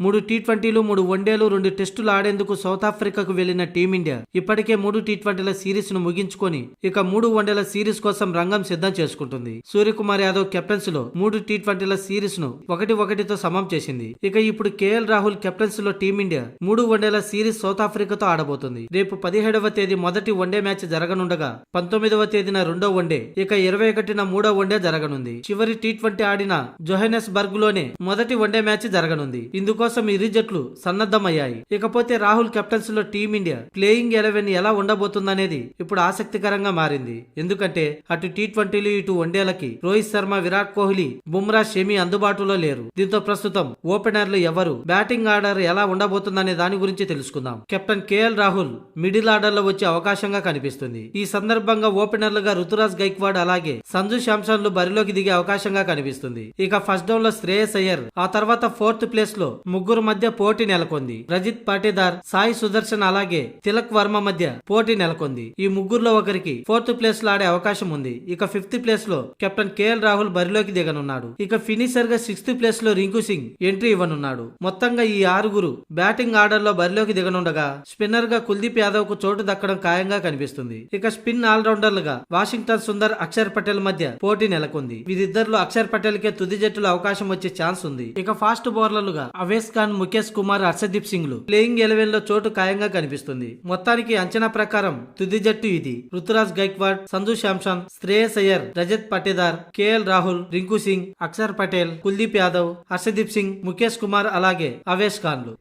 3 టీ20లు 3 వన్డేలు 2 టెస్టులు ఆడేందుకు సౌత్ ఆఫ్రికాకు వెళ్లిన టీమిండియా ఇప్పటికే 3 టీ20ల సిరీస్ ను ముగించుకొని ఇక 3 వన్డేల సిరీస్ కోసం రంగం సిద్ధం చేసుకుంటుంది. సూర్యకుమార్ యాదవ్ కెప్టెన్స్ లో 3 టీ20ల సిరీస్ ను 1-1తో సమం చేసింది. ఇక ఇప్పుడు కేఎల్ రాహుల్ కెప్టెన్స్ లో టీమిండియా 3 వన్డేల సిరీస్ సౌత్ ఆఫ్రికాతో ఆడబోతుంది. రేపు 17వ తేదీ మొదటి వన్డే మ్యాచ్ జరగనుండగా 19వ తేదీన రెండో వన్డే, ఇక 21న మూడో వన్డే జరగనుంది. చివరి టీ20 ఆడిన జోహెనెస్బర్గ్ లోనే మొదటి వన్డే మ్యాచ్ జరగనుంది. ఇందుకోసం ఇరు జట్లు సన్నద్ధమయ్యాయి. ఇకపోతే రాహుల్ కెప్టెన్స్ లో టీమిండియా ప్లేయింగ్ 11 ఎలా ఉండబోతుందనేది ఇప్పుడు ఆసక్తికరంగా మారింది. ఎందుకంటే అటు టీ20లు ఇటు వన్డేలకి రోహిత్ శర్మ, విరాట్ కోహ్లీ, బుమ్రా, షమి అందుబాటులో లేరు. దీంతో ప్రస్తుతం ఓపెనర్లు ఎవరు, బ్యాటింగ్ ఆర్డర్ ఎలా ఉండబోతుందనే దాని గురించి తెలుసుకుందాం. Captain KL Rahul middle order లో వచ్చే అవకాశంగా కనిపిస్తుంది. ఈ సందర్భంగా ఓపెనర్లుగా రుతురాజ్ గైక్వాడ్ అలాగే సంజు శాంసన్ లు బరిలోకి దిగే అవకాశంగా కనిపిస్తుంది. ఇక ఫస్ట్ డౌన్ లో శ్రేయస్ అయ్యర్, ఆ తర్వాత 4th ప్లేస్ లో ముగ్గురు మధ్య పోటీ నెలకొంది. రజిత్ పాటీదార్, సాయి సుదర్శన్ అలాగే తిలక్ వర్మ మధ్య పోటీ నెలకొంది. ఈ ముగ్గురులో ఒకరికి 4th ప్లేస్ లో ఆడే అవకాశం ఉంది. ఇక 5th ప్లేస్ లో కెప్టెన్ కేఎల్ రాహుల్ బరిలోకి దిగనున్నాడు. ఇక ఫినిషర్ గా 6th ప్లేస్ లో రింకు సింగ్ ఎంట్రీ ఇవ్వనున్నాడు. మొత్తంగా ఈ 6గురు బ్యాటింగ్ ఆర్డర్ లో బరిలోకి దిగనుండగా స్పిన్నర్ గా కుల్దీప్ యాదవ్ కు చోటు దక్కడం ఖాయంగా కనిపిస్తుంది. ఇక స్పిన్ ఆల్రౌండర్లుగా వాషింగ్టన్ సుందర్, అక్షర్ పటేల్ మధ్య పోటీ నెలకొంది. వీరిద్దరిలో అక్షర్ పటేల్ కే తుది జట్టులో అవకాశం వచ్చే ఛాన్స్ ఉంది. ఇక ఫాస్ట్ బౌలర్లుగా అవేస్ ఖాన్, ముఖేష్ కుమార్, హర్షదీప్ సింగ్ లు ప్లేయింగ్ 11 లో చోటు ఖాయంగా కనిపిస్తుంది. మొత్తానికి అంచనా ప్రకారం తుది జట్టు ఇది. రుతురాజ్ గైక్వాడ్, సంజు శాంసన్, శ్రేయస్ అయ్యర్, రజత్ పాటీదార్, కేఎల్ రాహుల్, రింకు సింగ్, అక్షర్ పటేల్, కుల్దీప్ యాదవ్, హర్షదీప్ సింగ్, ముఖేష్ కుమార్ అలాగే అవేష్ ఖాన్ లు.